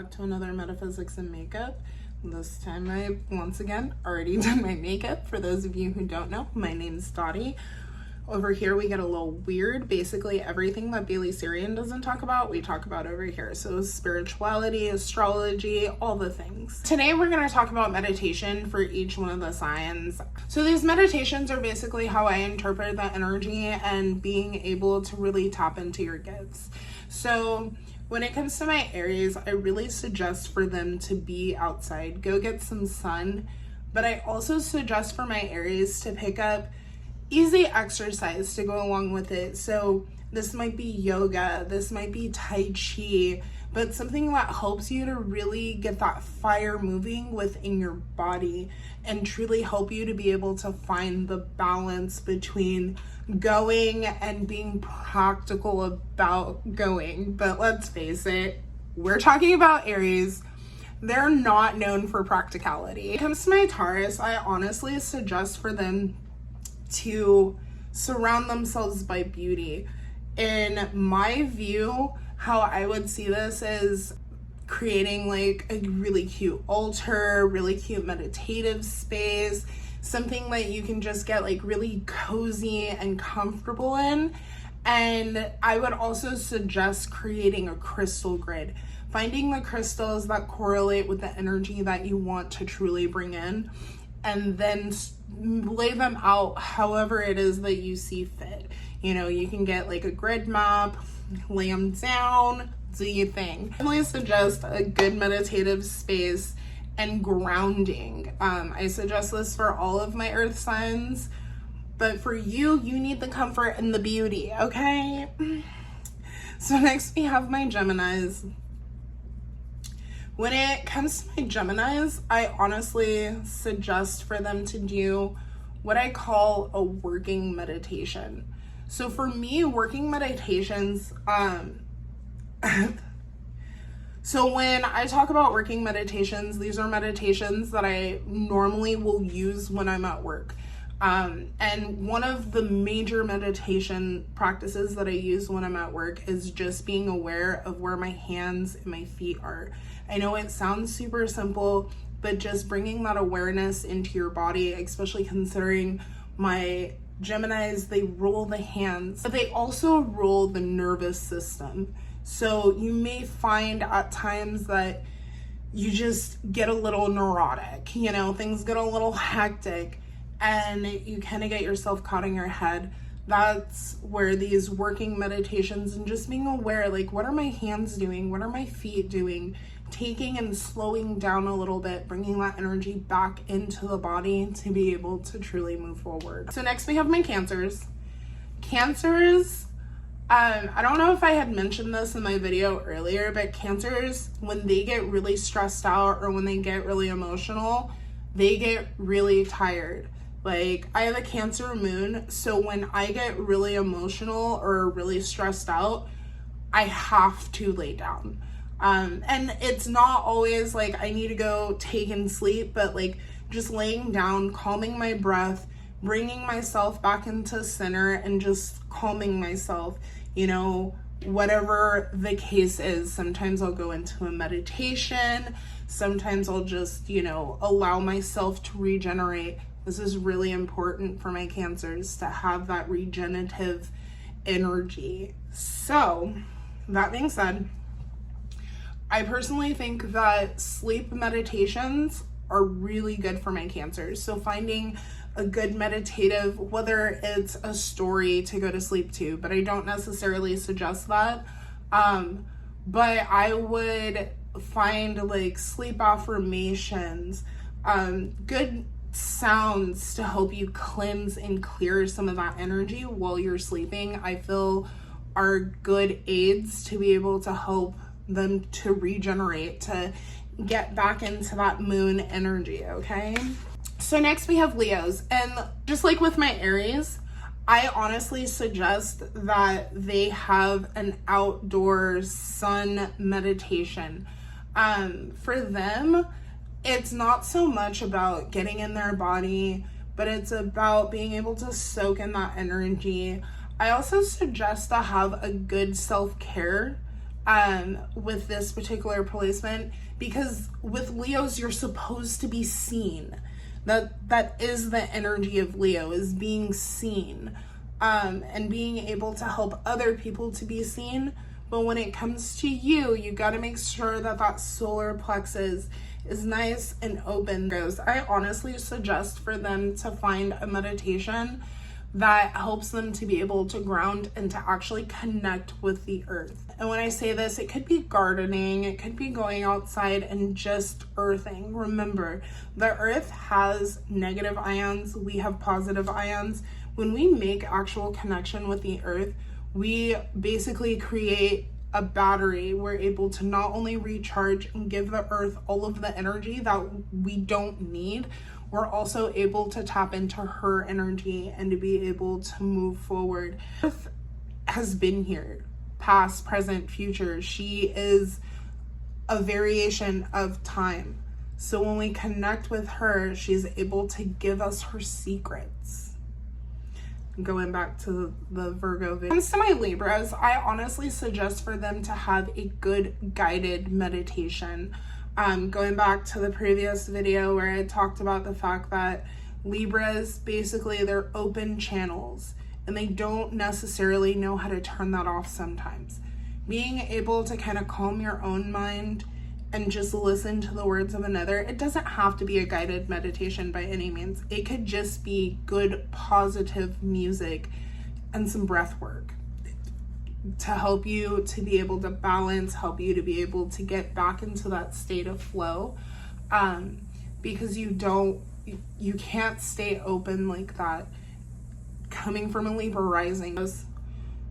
back to another Metaphysics and Makeup. This time I, once again, already done my makeup. For those of you who don't know, my name's Dottie. Over here we get a little weird. Basically everything that Bailey Sarian doesn't talk about, we talk about over here. So spirituality, astrology, all the things. Today we're going to talk about meditation for each one of the signs. So these meditations are basically how I interpret the energy and being able to really tap into your gifts. So when it comes to my Aries, I really suggest for them to be outside, go get some sun. But I also suggest for my Aries to pick up easy exercise to go along with it. So this might be yoga, this might be Tai Chi, but something that helps you to really get that fire moving within your body and truly help you to be able to find the balance between going and being practical about going. But let's face it, we're talking about Aries. They're not known for practicality. When it comes to my Taurus, I honestly suggest for them to surround themselves by beauty. In my view, how I would see this is creating like a really cute altar, really cute meditative space, something that you can just get like really cozy and comfortable in. And I would also suggest creating a crystal grid, finding the crystals that correlate with the energy that you want to truly bring in, and then lay them out however it is that you see fit. You know, you can get like a grid map, lay them down, do your thing. I really suggest a good meditative space and grounding. I suggest this for all of my earth signs, but for you, you need the comfort and the beauty, okay? So next we have my Geminis. When it comes to my Geminis, I honestly suggest for them to do what I call a working meditation. So for me, working meditations, so when I talk about working meditations, these are meditations that I normally will use when I'm at work. And one of the major meditation practices that I use when I'm at work is just being aware of where my hands and my feet are. I know it sounds super simple, but just bringing that awareness into your body, especially considering my Geminis, they rule the hands, but they also rule the nervous system. So you may find at times that you just get a little neurotic, you know, things get a little hectic and you kind of get yourself caught in your head. That's where these working meditations and just being aware, like, what are my hands doing? What are my feet doing? Taking and slowing down a little bit, bringing that energy back into the body to be able to truly move forward. So next we have my Cancers. Cancers, I don't know if I had mentioned this in my video earlier, but Cancers, when they get really stressed out or when they get really emotional, they get really tired. Like, I have a Cancer moon, so when I get really emotional or really stressed out, I have to lay down. And it's not always like I need to go take and sleep, but like just laying down, calming my breath, bringing myself back into center and just calming myself, you know, whatever the case is. Sometimes I'll go into a meditation. Sometimes I'll just, you know, allow myself to regenerate. This is really important for my Cancers to have that regenerative energy. So that being said, I personally think that sleep meditations are really good for my Cancers. So finding a good meditative, whether it's a story to go to sleep to, but I don't necessarily suggest that. But I would find like sleep affirmations, good sounds to help you cleanse and clear some of that energy while you're sleeping, I feel are good aids to be able to help them to regenerate, to get back into that moon energy, okay? So next we have Leos, and just like with my Aries, I honestly suggest that they have an outdoor sun meditation. For them, it's not so much about getting in their body, but it's about being able to soak in that energy. I also suggest to have a good self-care with this particular placement, because with Leos, you're supposed to be seen. That is the energy of Leo, is being seen, and being able to help other people to be seen. But when it comes to you, you got to make sure that that solar plexus is nice and open. I honestly suggest for them to find a meditation that helps them to be able to ground and to actually connect with the earth. And when I say this, it could be gardening, it could be going outside and just earthing. Remember, the earth has negative ions, we have positive ions. When we make actual connection with the earth, we basically create a battery. We're able to not only recharge and give the earth all of the energy that we don't need, we're also able to tap into her energy and to be able to move forward. Earth has been here, past, present, future. She is a variation of time. So when we connect with her, she's able to give us her secrets. Going back to the Virgo video. When it comes to my Libras, I honestly suggest for them to have a good guided meditation. Going back to the previous video where I talked about the fact that Libras, basically they're open channels and they don't necessarily know how to turn that off sometimes. Being able to kind of calm your own mind and just listen to the words of another. It doesn't have to be a guided meditation by any means. It could just be good, positive music and some breath work to help you to be able to balance, help you to be able to get back into that state of flow. Because you can't stay open like that. Coming from a Libra rising.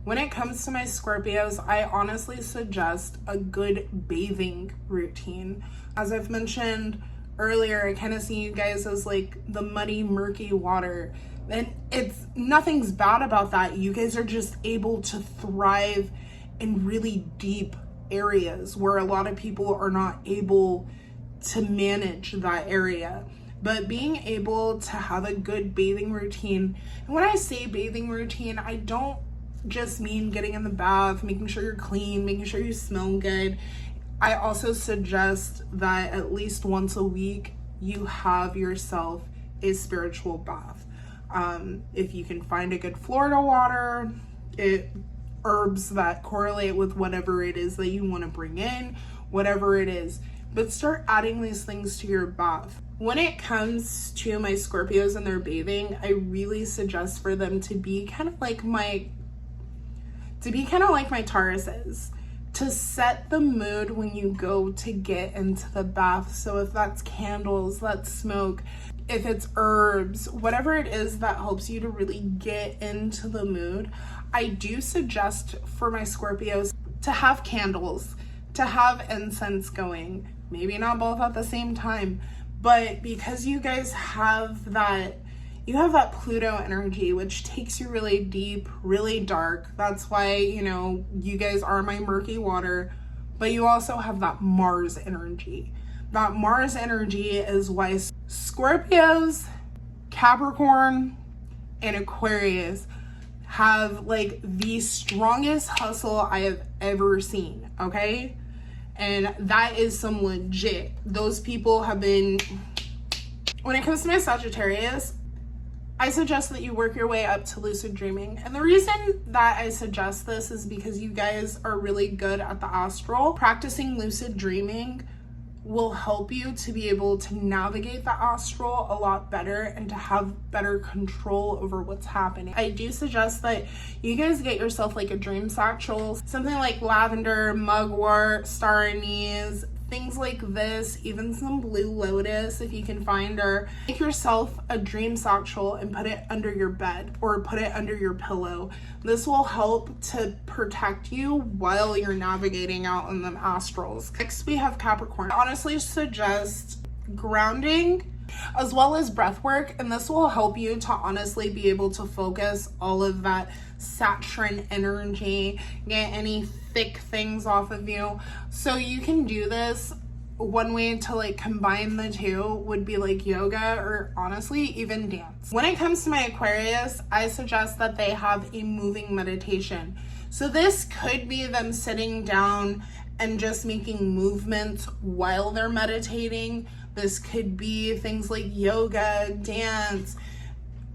When it comes to my Scorpios, I honestly suggest a good bathing routine. As I've mentioned earlier, I kind of see you guys as like the muddy, murky water. And nothing's bad about that. You guys are just able to thrive in really deep areas where a lot of people are not able to manage that area. But being able to have a good bathing routine, and when I say bathing routine, I don't just mean getting in the bath, making sure you're clean, making sure you smell good. I also suggest that at least once a week you have yourself a spiritual bath. If you can find a good Florida water, herbs that correlate with whatever it is that you want to bring in, whatever it is, but start adding these things to your bath. When it comes to my Scorpios and their bathing, I really suggest for them to be kind of like my Tauruses, to set the mood when you go to get into the bath. So if that's candles, that's smoke, if it's herbs, whatever it is that helps you to really get into the mood, I do suggest for my Scorpios to have candles, to have incense going, maybe not both at the same time, but because you guys have that, you have that Pluto energy, which takes you really deep, really dark. That's why, you guys are my murky water, but you also have that Mars energy. That Mars energy is why Scorpios, Capricorn, and Aquarius have like the strongest hustle I have ever seen, okay? And that is some legit. Those people have been, when it comes to my Sagittarius, I suggest that you work your way up to lucid dreaming. And the reason that I suggest this is because you guys are really good at the astral. Practicing lucid dreaming will help you to be able to navigate the astral a lot better and to have better control over what's happening. I do suggest that you guys get yourself like a dream satchel, something like lavender, mugwort, star anise, things like this, even some blue lotus if you can find, or make yourself a dream satchel and put it under your bed or put it under your pillow. This will help to protect you while you're navigating out in the astrals. Next we have Capricorn. I honestly suggest grounding as well as breath work, and this will help you to honestly be able to focus all of that Saturn energy, get any thick things off of you. So you can do this. One way to like combine the two would be like yoga, or honestly even dance. When it comes to my Aquarius, I suggest that they have a moving meditation. So this could be them sitting down and just making movements while they're meditating. This could be things like yoga, dance.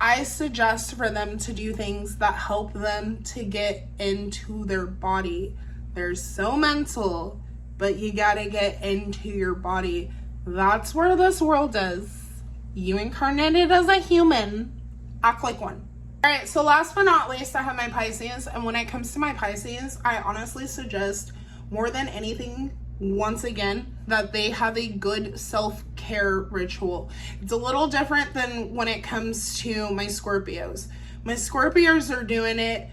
I suggest for them to do things that help them to get into their body. They're so mental, but you gotta get into your body. That's where this world is. You incarnated as a human. Act like one. All right, so last but not least, I have my Pisces. And when it comes to my Pisces, I honestly suggest more than anything, once again, that they have a good self-care ritual. It's a little different than when it comes to my Scorpios. My Scorpios are doing it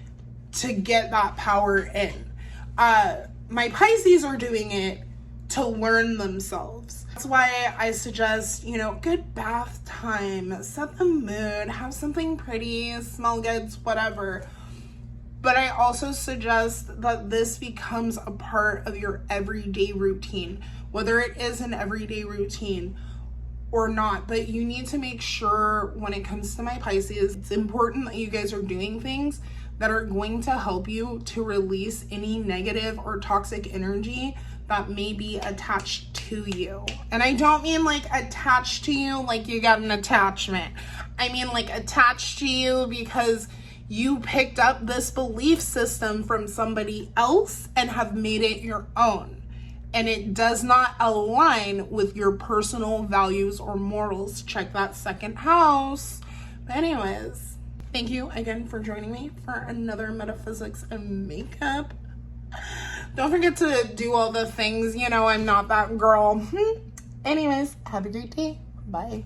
to get that power in. My Pisces are doing it to learn themselves. That's why I suggest, good bath time, set the mood, have something pretty, smell good, whatever. But I also suggest that this becomes a part of your everyday routine, whether it is an everyday routine or not. But you need to make sure when it comes to my Pisces, it's important that you guys are doing things that are going to help you to release any negative or toxic energy that may be attached to you. And I don't mean like attached to you like you got an attachment. I mean like attached to you because you picked up this belief system from somebody else and have made it your own. And it does not align with your personal values or morals. Check that second house. But anyways, thank you again for joining me for another Metaphysics and Makeup. Don't forget to do all the things, I'm not that girl. Anyways, have a great day. Bye.